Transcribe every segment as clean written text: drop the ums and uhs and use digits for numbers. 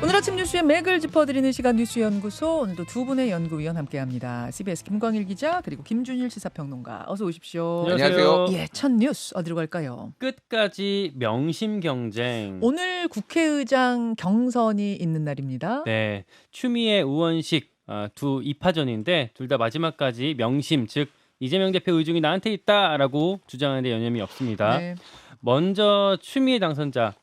오늘 아침 뉴스의 맥을 짚어드리는 시간 뉴스연구소, 오늘도 두 분의 연구위원 함께합니다. CBS 김광일 기자 그리고 김준일 시사평론가, 어서 오십시오. 안녕하세요. 예, 첫 뉴스 어디로 갈까요? 끝까지 명심 경쟁. 오늘 국회의장 경선이 있는 날입니다. 네, 추미애 우원식 두 2파전인데 둘 다 마지막까지 명심, 즉 이재명 대표 의중이 나한테 있다라고 주장하는데 여념이 없습니다. 네. 먼저 추미애 당선자,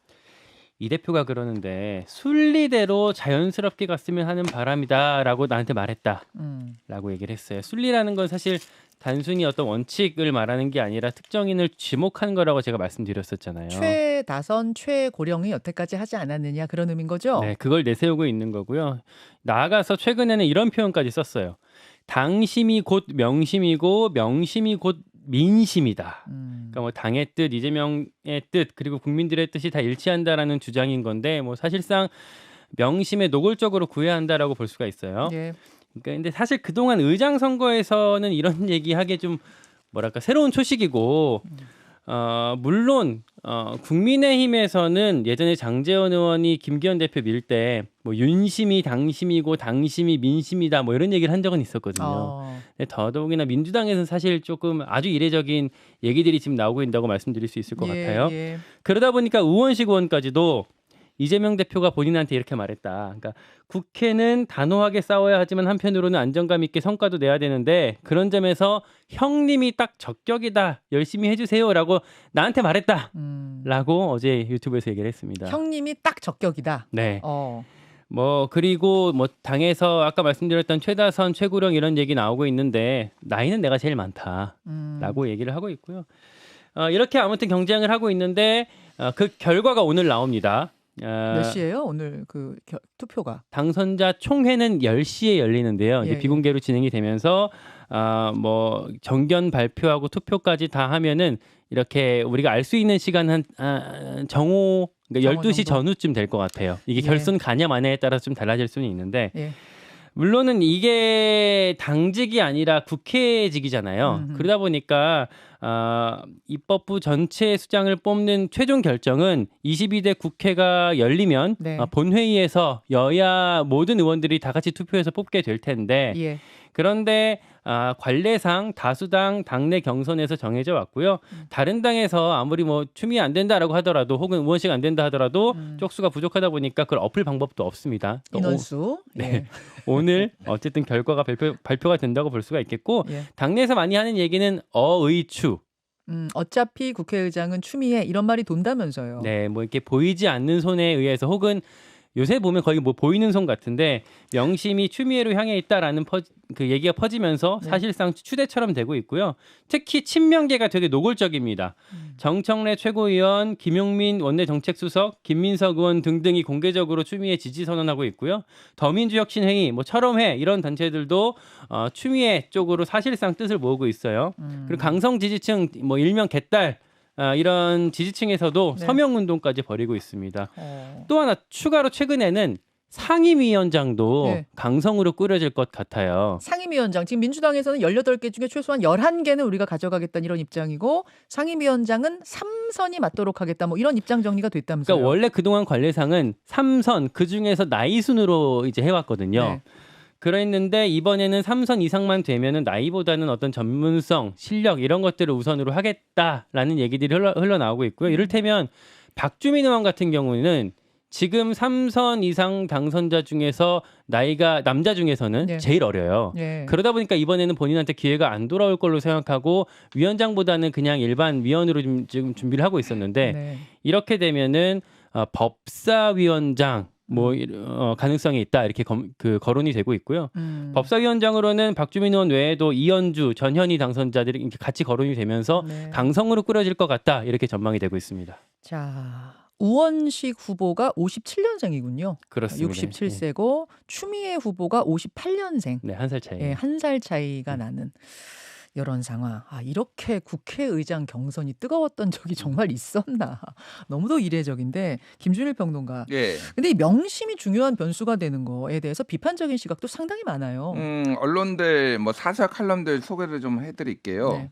이 대표가 그러는데 순리대로 자연스럽게 갔으면 하는 바람이다라고 나한테 말했다라고 얘기를 했어요. 순리라는 건 사실 단순히 어떤 원칙을 말하는 게 아니라 특정인을 지목한 거라고 제가 말씀드렸었잖아요. 최다선 최고령이 여태까지 하지 않았느냐, 그런 의미인 거죠? 네, 그걸 내세우고 있는 거고요. 나아가서 최근에는 이런 표현까지 썼어요. 당심이 곧 명심이고 명심이 곧 민심이다. 그러니까 뭐 당의 뜻, 이재명의 뜻, 그리고 국민들의 뜻이 다 일치한다라는 주장인 건데, 뭐 사실상 명심에 노골적으로 구애야 한다라고 볼 수가 있어요. 예. 그러니까 근데 사실 그동안 의장 선거에서는 이런 얘기하기 좀 뭐랄까 새로운 초식이고, 물론 국민의힘에서는 예전에 장제원 의원이 김기현 대표 밀 때 뭐 윤심이 당심이고 당심이 민심이다 뭐 이런 얘기를 한 적은 있었거든요. 근데 더더욱이나 민주당에서는 사실 조금 아주 이례적인 얘기들이 지금 나오고 있다고 말씀드릴 수 있을 것 같아요. 예. 그러다 보니까 우원식 의원까지도 이재명 대표가 본인한테 이렇게 말했다. 그러니까 국회는 단호하게 싸워야 하지만 한편으로는 안정감 있게 성과도 내야 되는데, 그런 점에서 형님이 딱 적격이다. 열심히 해주세요라고 나한테 말했다라고 어제 유튜브에서 얘기를 했습니다. 형님이 딱 적격이다. 네. 뭐 그리고 뭐 당에서 아까 말씀드렸던 최다선 최고령 이런 얘기 나오고 있는데 나이는 내가 제일 많다라고 얘기를 하고 있고요. 이렇게 아무튼 경쟁을 하고 있는데 그 결과가 오늘 나옵니다. 몇 시예요? 오늘 그 투표가? 당선자 총회는 10시에 열리는데요. 예, 이제 비공개로 진행이 되면서 뭐 정견 발표하고 투표까지 다 하면은 이렇게 우리가 알 수 있는 시간 한 정오, 그러니까 12시 전후쯤 될 것 같아요. 이게 결선 가냐 마냐에 따라서 좀 달라질 수는 있는데, 물론은 이게 당직이 아니라 국회직이잖아요. 그러다 보니까 입법부 전체 수장을 뽑는 최종 결정은 22대 국회가 열리면 본회의에서 여야 모든 의원들이 다 같이 투표해서 뽑게 될 텐데, 그런데 관례상 다수당 당내 경선에서 정해져 왔고요. 다른 당에서 아무리 뭐 추미애 안 된다라고 하더라도, 혹은 우원식 안 된다 하더라도 쪽수가 부족하다 보니까 그걸 엎을 방법도 없습니다. 인원수. 네. 오늘 어쨌든 결과가 발표가 된다고 볼 수가 있겠고, 당내에서 많이 하는 얘기는 어의추. 어차피 국회의장은 추미애, 이런 말이 돈다면서요. 네, 뭐 이렇게 보이지 않는 손에 의해서, 혹은 요새 보면 거의 뭐 보이는 손 같은데 명심이 추미애로 향해 있다라는 그 얘기가 퍼지면서 사실상 추대처럼 되고 있고요. 특히 친명계가 되게 노골적입니다. 정청래 최고위원, 김용민 원내정책수석, 김민석 의원 등등이 공개적으로 추미애 지지 선언하고 있고요. 더민주혁신회의, 뭐 철험회 이런 단체들도 추미애 쪽으로 사실상 뜻을 모으고 있어요. 그리고 강성 지지층, 뭐 일명 개딸, 이런 지지층에서도 서명운동까지 벌이고 있습니다. 또 하나 추가로 최근에는 상임위원장도 강성으로 꾸려질 것 같아요. 상임위원장, 지금 민주당에서는 18개 중에 최소한 11개는 우리가 가져가겠다는 이런 입장이고, 상임위원장은 3선이 맡도록 하겠다, 뭐 이런 입장 정리가 됐다면서요. 그러니까 원래 그동안 관례상은 3선, 그중에서 나이 순으로 이제 해왔거든요. 그랬는데 이번에는 3선 이상만 되면은 나이보다는 어떤 전문성, 실력 이런 것들을 우선으로 하겠다라는 얘기들이 흘러나오고 있고요. 이를테면 박주민 의원 같은 경우는 지금 3선 이상 당선자 중에서 나이가 남자 중에서는 제일 어려요. 그러다 보니까 이번에는 본인한테 기회가 안 돌아올 걸로 생각하고 위원장보다는 그냥 일반 위원으로 지금 준비를 하고 있었는데, 이렇게 되면은 법사위원장 뭐 가능성이 있다, 이렇게 거론이 되고 있고요. 법사위원장으로는 박주민 의원 외에도 이현주, 전현희 당선자들이 이렇게 같이 거론이 되면서 강성으로 꾸려질 것 같다, 이렇게 전망이 되고 있습니다. 자, 우원식 후보가 57년생이군요. 그렇습니다. 67세고 추미애 후보가 58년생. 네, 한 살 차이. 네, 한 살 차이가 나는 이런 상황. 이렇게 국회의장 경선이 뜨거웠던 적이 정말 있었나. 너무도 이례적인데, 김준일 평론가. 근데 이 명심이 중요한 변수가 되는 거에 대해서 비판적인 시각도 상당히 많아요. 언론들 뭐 사설 칼럼들 소개를 좀 해드릴게요.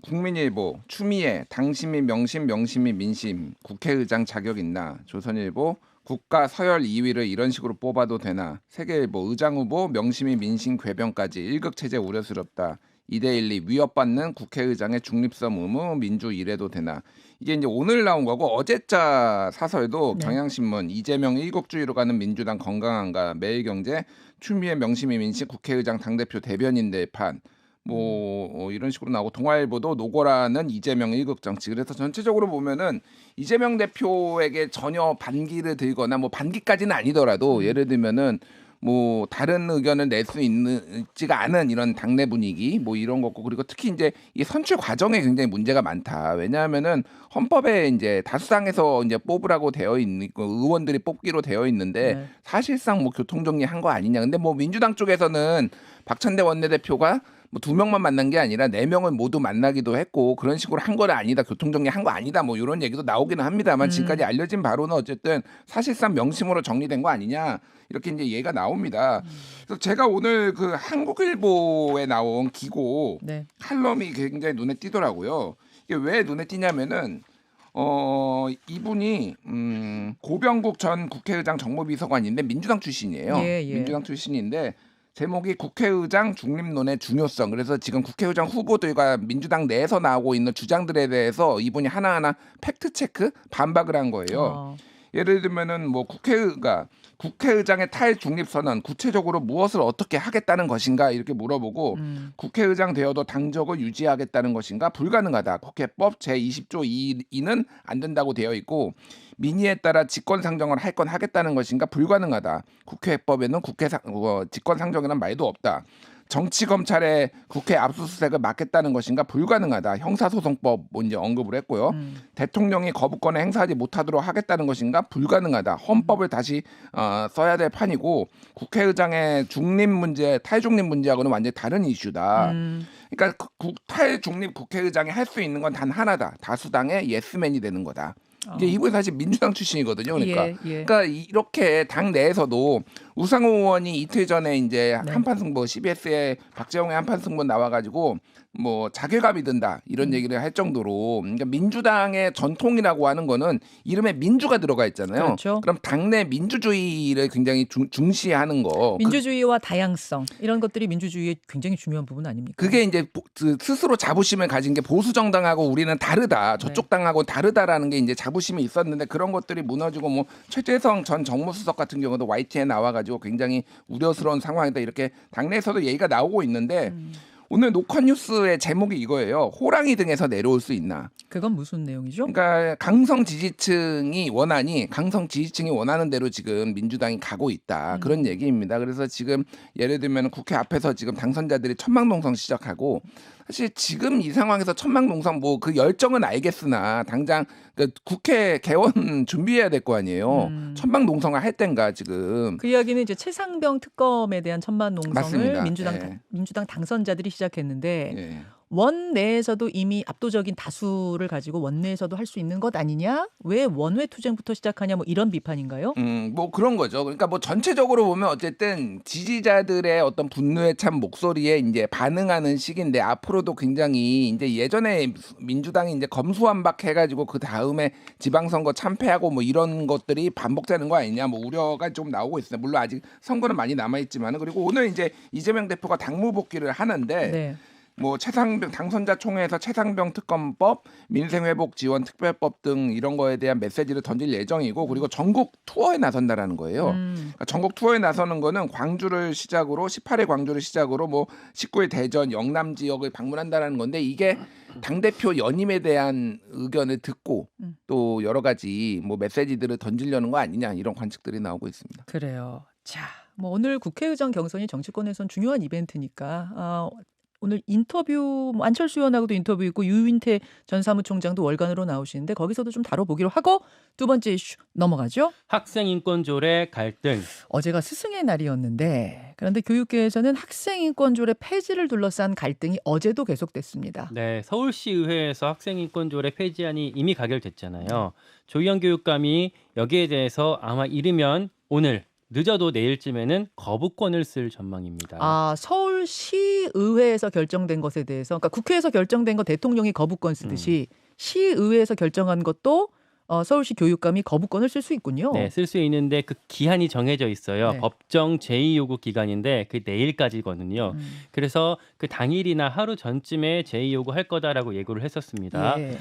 국민일보, 추미애, 당심이 명심, 명심이 민심, 국회의장 자격 있나? 조선일보, 국가 서열 2위를 이런 식으로 뽑아도 되나? 세계 뭐 의장 후보 명심이 민심 궤변까지 1급 체제 우려스럽다. 2대1리 위협받는 국회의장의 중립성 의무 민주 이래도 되나? 이게 이제 오늘 나온 거고 어제자 사설도 네. 경향신문 이재명 일국주의로 가는 민주당 건강한가 매일경제 추미애 명심이 민심 국회의장 당대표 대변인 대판 뭐 이런 식으로 나오고 동아일보도 노고라는 이재명 일극 정치. 그래서 전체적으로 보면은 이재명 대표에게 전혀 반기를 들거나 뭐 반기까지는 아니더라도 예를 들면은 뭐 다른 의견을 낼 수 있지가 않은 이런 당내 분위기 뭐 이런 거고 그리고 특히 이제 이 선출 과정에 굉장히 문제가 많다. 왜냐하면은 헌법에 이제 다수당에서 이제 뽑으라고 되어 있는 의원들이 뽑기로 되어 있는데 네. 사실상 뭐 교통정리한 거 아니냐. 근데 뭐 민주당 쪽에서는 박찬대 원내대표가 뭐 2명만 만난 게 아니라 4명을 모두 만나기도 했고 그런 식으로 한 건 아니다. 교통정리 한 거 아니다. 뭐 이런 얘기도 나오기는 합니다만 지금까지 알려진 바로는 어쨌든 사실상 명심으로 정리된 거 아니냐. 이렇게 이제 얘기가 나옵니다. 그래서 제가 오늘 그 한국일보에 나온 기고 네. 칼럼이 굉장히 눈에 띄더라고요. 이게 왜 눈에 띄냐면은 이분이 고병국 전 국회의장 정무비서관인데 민주당 출신이에요. 예. 민주당 출신인데 제목이 국회의장 중립론의 중요성. 그래서 지금 국회의장 후보들과 민주당 내에서 나오고 있는 주장들에 대해서 이분이 하나하나 팩트 체크 반박을 한 거예요. 예를 들면은 뭐 국회의장의 탈중립 선언 구체적으로 무엇을 어떻게 하겠다는 것인가 이렇게 물어보고 국회의장 되어도 당적을 유지하겠다는 것인가 불가능하다. 국회법 제20조 2는 안 된다고 되어 있고 민의에 따라 직권상정을 할 건 하겠다는 것인가 불가능하다. 국회법에는 직권상정이라는 말도 없다. 정치검찰의 국회 압수수색을 막겠다는 것인가 불가능하다. 형사소송법 이제 언급을 했고요. 대통령이 거부권을 행사하지 못하도록 하겠다는 것인가 불가능하다. 헌법을 다시 써야 될 판이고 국회의장의 중립 문제, 탈중립 문제하고는 완전히 다른 이슈다. 그러니까 탈중립 국회의장이 할 수 있는 건 단 하나다. 다수당의 예스맨이 되는 거다. 이게 이분이 사실 민주당 출신이거든요. 그러니까, 그러니까 이렇게 당 내에서도 우상호 의원이 이틀 전에 이제 한판 승부 CBS에 박재홍의 한판 승부 나와가지고 뭐 자괴감이 든다 이런 얘기를 할 정도로 그러니까 민주당의 전통이라고 하는 거는 이름에 민주가 들어가 있잖아요. 그렇죠. 그럼 당내 민주주의를 굉장히 중시하는 거. 민주주의와 다양성 이런 것들이 민주주의의 굉장히 중요한 부분 아닙니까? 그게 이제 스스로 자부심을 가진 게 보수 정당하고 우리는 다르다. 저쪽 당하고 다르다라는 게 이제 자부심이 있었는데 그런 것들이 무너지고 뭐 최재성 전 정무수석 같은 경우도 YTN에 나와가지고 굉장히 우려스러운 상황이다 이렇게 당내에서도 얘기가 나오고 있는데 오늘 녹화뉴스의 제목이 이거예요. 호랑이 등에서 내려올 수 있나? 그건 무슨 내용이죠? 그러니까 강성 지지층이 원하는 대로 지금 민주당이 가고 있다. 그런 얘기입니다. 그래서 지금 예를 들면 국회 앞에서 지금 당선자들이 천막농성 시작하고 사실 지금 이 상황에서 천막농성 뭐 그 열정은 알겠으나 당장 그 국회 개원 준비해야 될 거 아니에요. 천막농성을 할 땐가 지금. 그 이야기는 이제 최상병 특검에 대한 천막농성을 맞습니다. 민주당 당선자들이 시작했는데 예. 원내에서도 이미 압도적인 다수를 가지고 원내에서도 할 수 있는 것 아니냐? 왜 원외 투쟁부터 시작하냐? 뭐 이런 비판인가요? 뭐 그런 거죠. 그러니까 뭐 전체적으로 보면 어쨌든 지지자들의 어떤 분노에 찬 목소리에 이제 반응하는 시기인데 앞으로도 굉장히 이제 예전에 민주당이 이제 검수완박 해가지고 그 다음에 지방선거 참패하고 뭐 이런 것들이 반복되는 거 아니냐? 뭐 우려가 좀 나오고 있어요. 물론 아직 선거는 많이 남아있지만 그리고 오늘 이제 이재명 대표가 당무 복귀를 하는데. 네. 뭐 최상병 당선자 총회에서 최상병 특검법, 민생회복 지원 특별법 등 이런 거에 대한 메시지를 던질 예정이고 그리고 전국 투어에 나선다라는 거예요. 그러니까 전국 투어에 나서는 거는 광주를 시작으로 18일 광주를 시작으로 뭐 19일 대전, 영남 지역을 방문한다라는 건데 이게 당대표 연임에 대한 의견을 듣고 또 여러 가지 뭐 메시지들을 던지려는 거 아니냐 이런 관측들이 나오고 있습니다. 그래요. 자, 뭐 오늘 국회의장 경선이 정치권에선 중요한 이벤트니까 오늘 인터뷰 안철수 의원하고도 인터뷰 있고 유인태 전 사무총장도 월간으로 나오시는데 거기서도 좀 다뤄보기로 하고 두 번째 이슈 넘어가죠. 학생인권조례 갈등. 어제가 스승의 날이었는데 그런데 교육계에서는 학생인권조례 폐지를 둘러싼 갈등이 어제도 계속됐습니다. 네, 서울시의회에서 학생인권조례 폐지안이 이미 가결됐잖아요. 조희연 교육감이 여기에 대해서 아마 이르면 오늘 늦어도 내일쯤에는 거부권을 쓸 전망입니다. 서울시의회에서 결정된 것에 대해서 그러니까 국회에서 결정된 거 대통령이 거부권 쓰듯이 시의회에서 결정한 것도 서울시 교육감이 거부권을 쓸 수 있군요. 네, 쓸 수 있는데 그 기한이 정해져 있어요. 네. 법정 제의 요구 기간인데 그 내일까지거든요. 그래서 그 당일이나 하루 전쯤에 제의 요구할 거다라고 예고를 했었습니다. 예.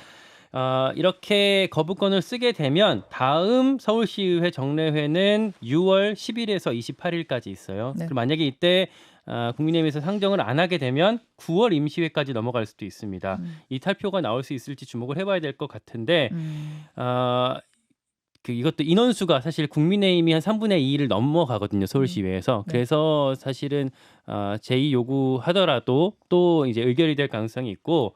이렇게 거부권을 쓰게 되면 다음 서울시의회 정례회는 6월 10일에서 28일까지 있어요. 네. 그럼 만약에 이때 국민의힘에서 상정을 안 하게 되면 9월 임시회까지 넘어갈 수도 있습니다. 이 탈표가 나올 수 있을지 주목을 해봐야 될 것 같은데 이것도 인원수가 사실 국민의힘이 한 3분의 2를 넘어가거든요. 서울시의회에서. 네. 그래서 사실은 제의 요구하더라도 또 이제 의결이 될 가능성이 있고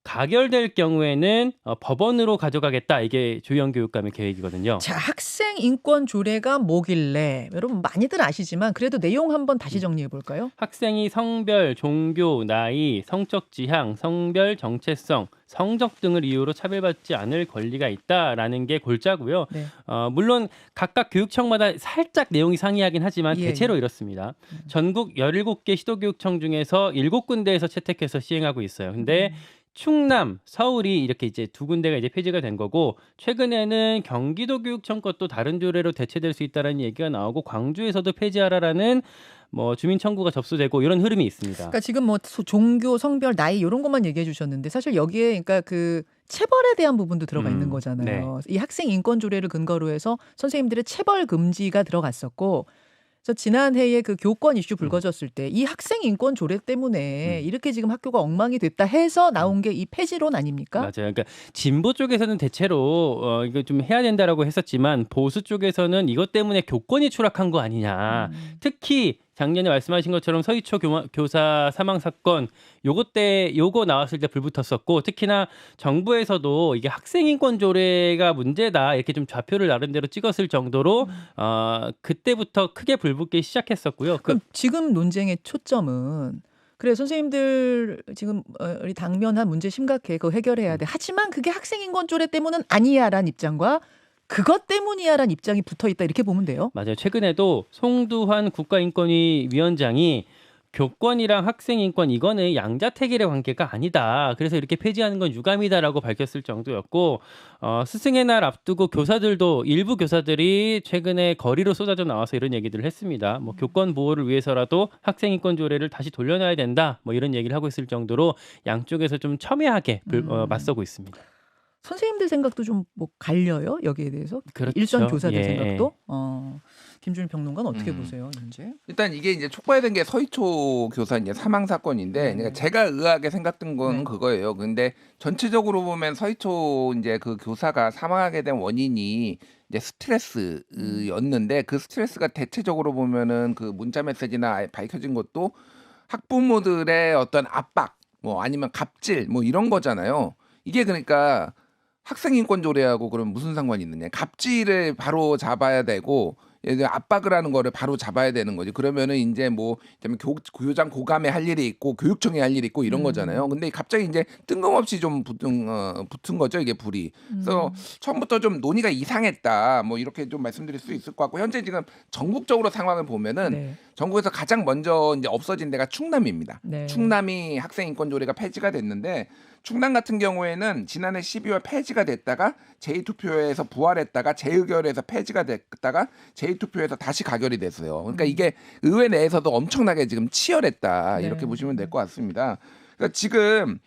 가결될 경우에는 법원으로 가져가겠다. 이게 조희연 교육감의 계획이거든요. 자, 학생 인권 조례가 뭐길래 여러분 많이들 아시지만 그래도 내용 한번 다시 정리해 볼까요? 학생이 성별, 종교, 나이, 성적 지향, 성별 정체성, 성적 등을 이유로 차별받지 않을 권리가 있다라는 게 골자고요. 네. 물론 각각 교육청마다 살짝 내용이 상이하긴 하지만 예, 대체로 이렇습니다. 전국 17개 시도교육청 중에서 7군데에서 채택해서 시행하고 있어요. 근데 충남, 서울이 이렇게 이제 두 군데가 이제 폐지가 된 거고 최근에는 경기도 교육청 것도 다른 조례로 대체될 수 있다라는 얘기가 나오고 광주에서도 폐지하라라는 뭐 주민 청구가 접수되고 이런 흐름이 있습니다. 그러니까 지금 뭐 종교, 성별, 나이 이런 것만 얘기해 주셨는데 사실 여기에 그러니까 그 체벌에 대한 부분도 들어가 있는 거잖아요. 이 학생 인권 조례를 근거로 해서 선생님들의 체벌 금지가 들어갔었고 그래서 지난 해에 그 교권 이슈 불거졌을 때 이 학생 인권 조례 때문에 이렇게 지금 학교가 엉망이 됐다 해서 나온 게 이 폐지론 아닙니까? 맞아요. 그러니까 진보 쪽에서는 대체로 이거 좀 해야 된다라고 했었지만 보수 쪽에서는 이것 때문에 교권이 추락한 거 아니냐. 특히 작년에 말씀하신 것처럼 서희초 교사 사망 사건 요거 나왔을 때 불붙었었고 특히나 정부에서도 이게 학생 인권 조례가 문제다 이렇게 좀 좌표를 나름대로 찍었을 정도로 그때부터 크게 불붙기 시작했었고요. 그럼 지금 논쟁의 초점은 그래 선생님들 지금 우리 당면한 문제 심각해 그거 해결해야 돼. 하지만 그게 학생 인권 조례 때문은 아니야라는 입장과 그것 때문이야라는 입장이 붙어 있다 이렇게 보면 돼요. 맞아요. 최근에도 송두환 국가인권위 위원장이 교권이랑 학생인권 이거는 양자택일의 관계가 아니다. 그래서 이렇게 폐지하는 건 유감이다라고 밝혔을 정도였고 스승의 날 앞두고 교사들도 일부 교사들이 최근에 거리로 쏟아져 나와서 이런 얘기들을 했습니다. 뭐 교권 보호를 위해서라도 학생인권 조례를 다시 돌려놔야 된다. 뭐 이런 얘기를 하고 있을 정도로 양쪽에서 좀 첨예하게 맞서고 있습니다. 선생님들 생각도 좀 뭐 갈려요 여기에 대해서? 그렇죠. 일선 교사들 예. 생각도? 김준일 평론가는 어떻게 보세요, 이 문제? 일단 이게 이제 촉발된 게 서희초 교사 이제 사망 사건인데, 그러니까 제가 의아하게 생각된 건 그거예요. 근데 전체적으로 보면 서희초 이제 그 교사가 사망하게 된 원인이 이제 스트레스였는데 그 스트레스가 대체적으로 보면은 그 문자 메시지나 밝혀진 것도 학부모들의 어떤 압박, 뭐 아니면 갑질, 뭐 이런 거잖아요. 이게 그러니까 학생인권 조례하고 그럼 무슨 상관이 있느냐? 갑질을 바로 잡아야 되고 압박을 하는 거를 바로 잡아야 되는 거지. 그러면은 이제 뭐 교장 고감에 할 일이 있고 교육청에 할 일이 있고 이런 거잖아요. 근데 갑자기 이제 뜬금없이 좀 붙은 거죠, 이게 불이. 그래서 처음부터 좀 논의가 이상했다. 뭐 이렇게 좀 말씀드릴 수 있을 것 같고 현재 지금 전국적으로 상황을 보면은 전국에서 가장 먼저 이제 없어진 데가 충남입니다. 충남이 학생인권 조례가 폐지가 됐는데 충남 같은 경우에는 지난해 12월 폐지가 됐다가 제2투표에서 부활했다가 재의결에서 폐지가 됐다가 제2투표에서 다시 가결이 됐어요. 그러니까 이게 의회 내에서도 엄청나게 지금 치열했다 이렇게 보시면 될 것 같습니다. 그러니까 지금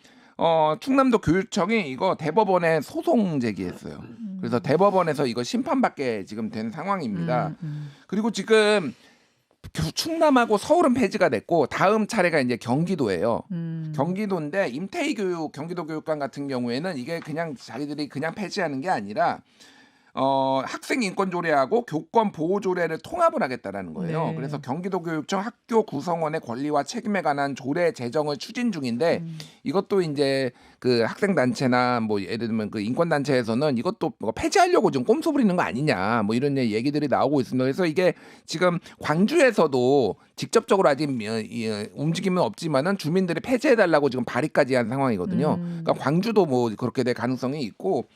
충남도 교육청이 이거 대법원에 소송 제기했어요. 그래서 대법원에서 이거 심판받게 지금 된 상황입니다. 그리고 지금 충남하고 서울은 폐지가 됐고 다음 차례가 이제 경기도예요. 경기도인데 임태희 경기도 교육감 같은 경우에는 이게 그냥 자기들이 그냥 폐지하는 게 아니라 학생 인권 조례하고 교권 보호 조례를 통합을 하겠다라는 거예요. 그래서 경기도교육청 학교 구성원의 권리와 책임에 관한 조례 제정을 추진 중인데 이것도 이제 그 학생 단체나 뭐 예를 들면 그 인권 단체에서는 이것도 뭐 폐지하려고 좀 꼼수 부리는 거 아니냐 뭐 이런 얘기들이 나오고 있습니다. 그래서 이게 지금 광주에서도 직접적으로 아직 움직임은 없지만은 주민들이 폐지해달라고 지금 발의까지 한 상황이거든요. 그러니까 광주도 뭐 그렇게 될 가능성이 있고.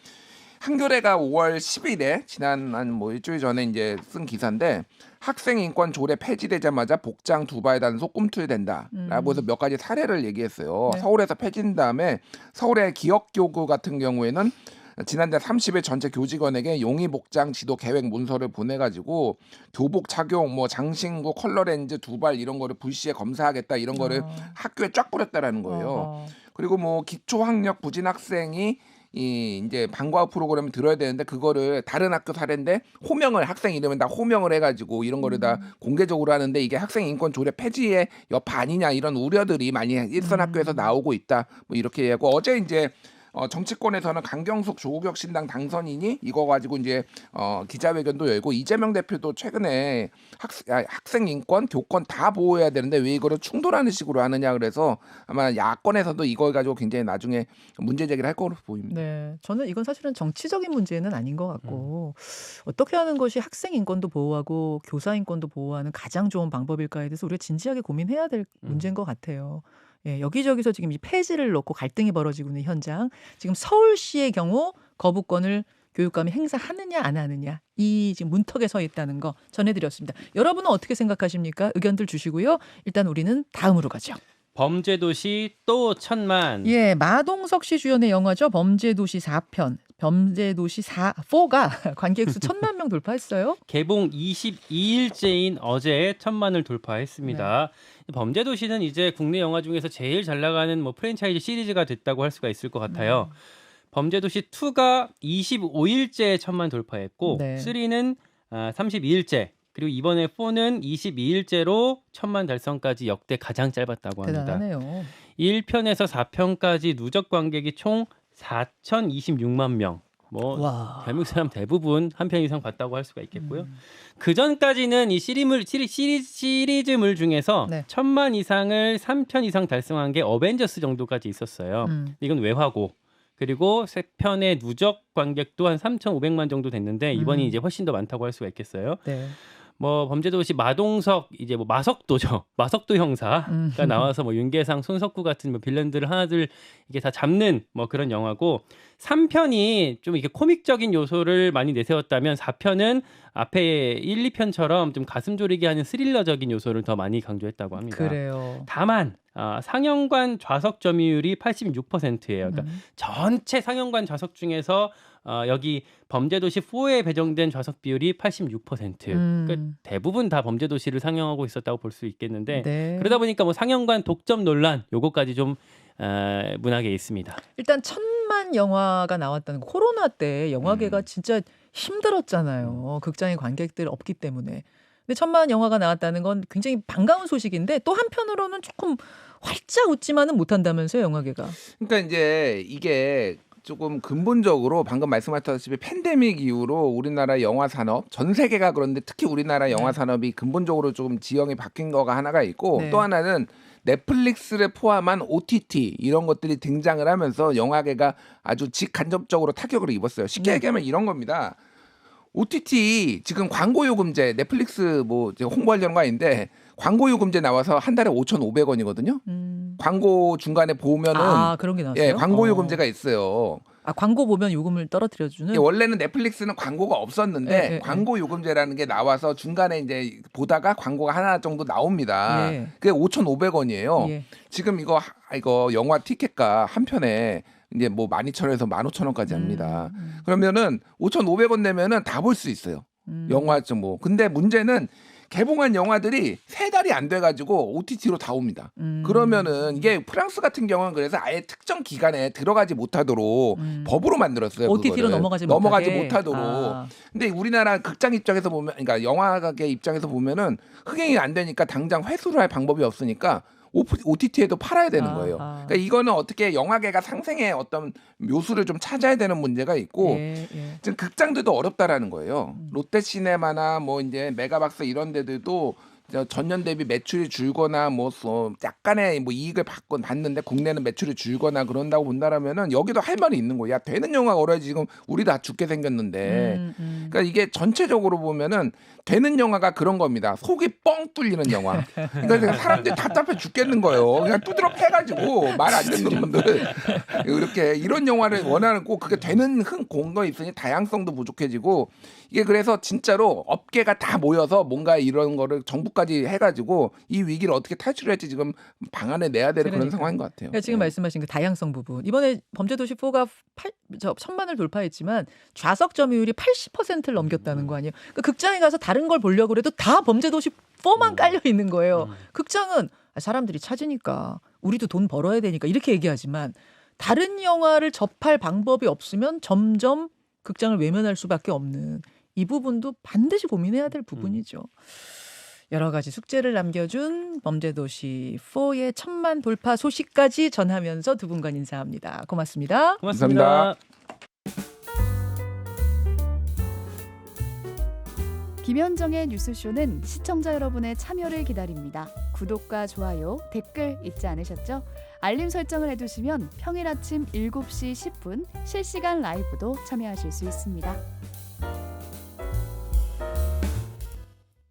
한겨레가 5월 10일에 지난 한 뭐 일주일 전에 이제 쓴 기사인데 학생 인권 조례 폐지되자마자 복장 두발 단속 꿈틀댄다라고 해서 몇 가지 사례를 얘기했어요. 서울에서 폐지된 다음에 서울의 기억교구 같은 경우에는 지난달 30일 전체 교직원에게 용의 복장 지도 계획 문서를 보내가지고 교복 착용, 뭐 장신구, 컬러 렌즈, 두발 이런 거를 불시에 검사하겠다 이런 거를 학교에 쫙 뿌렸다라는 거예요. 그리고 뭐 기초학력 부진 학생이 이제 방과후 프로그램을 들어야 되는데 그거를 다른 학교 사례인데 호명을 학생 이름은 다 호명을 해가지고 이런 거를 다 공개적으로 하는데 이게 학생 인권 조례 폐지의 여파 아니냐 이런 우려들이 많이 일선 학교에서 나오고 있다. 뭐 이렇게 하고 어제 이제 정치권에서는 강경숙 조국혁 신당 당선인이 이거 가지고 이제 기자회견도 열고 이재명 대표도 최근에 학생 인권, 교권 다 보호해야 되는데 왜 이거를 충돌하는 식으로 하느냐 그래서 아마 야권에서도 이걸 가지고 굉장히 나중에 문제 제기를 할 거로 보입니다. 네, 저는 이건 사실은 정치적인 문제는 아닌 것 같고 어떻게 하는 것이 학생 인권도 보호하고 교사 인권도 보호하는 가장 좋은 방법일까에 대해서 우리가 진지하게 고민해야 될 문제인 것 같아요. 예, 여기저기서 지금 이 폐지를 놓고 갈등이 벌어지고 있는 현장. 지금 서울시의 경우 거부권을 교육감이 행사하느냐 안 하느냐 이 지금 문턱에 서 있다는 거 전해드렸습니다. 여러분은 어떻게 생각하십니까? 의견들 주시고요. 일단 우리는 다음으로 가죠. 범죄도시 또 1000만. 예, 마동석 씨 주연의 영화죠. 범죄도시 4편. 범죄도시 4가 관객 수 1000만 명 돌파했어요. 개봉 22일째인 어제 1000만을 돌파했습니다. 네. 범죄도시는 이제 국내 영화 중에서 제일 잘 나가는 뭐 프랜차이즈 시리즈가 됐다고 할 수가 있을 것 같아요. 범죄도시 2가 25일째 1000만 돌파했고 네. 3는 32일째 그리고 이번에 4는 22일째로 1000만 달성까지 역대 가장 짧았다고 합니다. 대단하네요. 1편에서 4편까지 누적 관객이 총 4,026만 명. 뭐 대한민국 사람 대부분 한 편 이상 봤다고 할 수가 있겠고요. 그 전까지는 이 시리즈물 중에서 네. 1000만 이상을 3편 이상 달성한 게 어벤져스 정도까지 있었어요. 이건 외화고. 그리고 3편의 누적 관객도 한 3,500만 정도 됐는데 이번이 이제 훨씬 더 많다고 할 수가 있겠어요. 네. 뭐 범죄도시 마동석 이제 뭐 마석도죠. 마석도 형사가 나와서 뭐 윤계상, 손석구 같은 뭐 빌런들을 하나둘 이게 다 잡는 뭐 그런 영화고 3편이 좀 이렇게 코믹적인 요소를 많이 내세웠다면 4편은 앞에 1, 2편처럼 좀 가슴 졸이게 하는 스릴러적인 요소를 더 많이 강조했다고 합니다. 그래요. 다만 상영관 좌석 점유율이 86%예요. 그러니까 전체 상영관 좌석 중에서 여기 범죄도시 4에 배정된 좌석 비율이 86%. 그러니까 대부분 다 범죄도시를 상영하고 있었다고 볼 수 있겠는데 네. 그러다 보니까 뭐 상영관 독점 논란 요거까지 좀 문학에 있습니다. 일단 1000만 영화가 나왔다는 거. 코로나 때 영화계가 진짜 힘들었잖아요. 극장에 관객들 없기 때문에. 근데 1000만 영화가 나왔다는 건 굉장히 반가운 소식인데 또 한편으로는 조금 활짝 웃지만은 못한다면서요, 영화계가. 그러니까 이제 이게 조금 근본적으로 방금 말씀하셨다시피 팬데믹 이후로 우리나라 영화 산업 전 세계가 그런데 특히 우리나라 영화 산업이 근본적으로 좀 지형이 바뀐 거가 하나가 있고 또 하나는 넷플릭스를 포함한 OTT 이런 것들이 등장을 하면서 영화계가 아주 직간접적으로 타격을 입었어요. 쉽게 얘기하면 이런 겁니다. OTT 지금 광고요금제 넷플릭스 뭐 홍보하려는 거 아닌데 광고요금제 나와서 한 달에 5,500원이거든요. 광고 중간에 보면은 그런 게 나왔어요? 예, 광고요금제가 있어요. 광고 보면 요금을 떨어뜨려 주는? 원래는 넷플릭스는 광고가 없었는데 광고요금제라는 게 나와서 중간에 이제 보다가 광고가 하나 정도 나옵니다. 그게 5,500원이에요. 지금 이거 영화 티켓가 한 편에 이제 뭐 12,000원에서 15,000원까지 합니다. 그러면은 5,500원 내면은 다 볼 수 있어요. 영화 좀 뭐. 근데 문제는 개봉한 영화들이 3달이 안 돼가지고 OTT로 다 옵니다. 그러면은 이게 프랑스 같은 경우는 그래서 아예 특정 기간에 들어가지 못하도록 법으로 만들었어요. OTT로 넘어가지 못하도록. 근데 우리나라 극장 입장에서 보면, 그러니까 영화계 입장에서 보면은 흥행이 안 되니까 당장 회수를 할 방법이 없으니까 OTT에도 팔아야 되는 거예요. 그러니까 이거는 어떻게 영화계가 상생의 어떤 묘수를 좀 찾아야 되는 문제가 있고 지금 극장들도 어렵다라는 거예요. 롯데시네마나 뭐 이제 메가박스 이런 데들도 전년 대비 매출이 줄거나 뭐 약간의 뭐 이익을 받는데 국내는 매출이 줄거나 그런다고 본다라면은 여기도 할 말이 있는 거야. 되는 영화가 어려야지. 지금 우리 다 죽게 생겼는데. 그러니까 이게 전체적으로 보면은 되는 영화가 그런 겁니다. 속이 뻥 뚫리는 영화. 그러니까 사람들이 답답해 죽겠는 거예요. 그냥 두드러 패가지고 말 안 듣는 분들 이렇게 이런 영화를 원하는 꼭 그게 되는 공거 있으니 다양성도 부족해지고 이게 그래서 진짜로 업계가 다 모여서 뭔가 이런 거를 정부 법까지 해가지고 이 위기를 어떻게 탈출할지 지금 방안을 내야 되는 그런 상황인 것 같아요. 그러니까 지금 말씀하신 그 다양성 부분. 이번에 범죄도시 4가 1000만을 돌파했지만 좌석 점유율이 80%를 넘겼다는 거 아니에요. 그러니까 극장에 가서 다른 걸 보려고 해도 다 범죄도시 4만 깔려 있는 거예요. 극장은 사람들이 찾으니까 우리도 돈 벌어야 되니까 이렇게 얘기하지만 다른 영화를 접할 방법이 없으면 점점 극장을 외면할 수밖에 없는 이 부분도 반드시 고민해야 될 부분이죠. 여러 가지 숙제를 남겨준 범죄도시 4의 1000만 돌파 소식까지 전하면서 두 분과 인사합니다. 고맙습니다. 고맙습니다. 김현정의 뉴스쇼는 시청자 여러분의 참여를 기다립니다. 구독과 좋아요, 댓글 잊지 않으셨죠? 알림 설정을 해두시면 평일 아침 7시 10분 실시간 라이브도 참여하실 수 있습니다.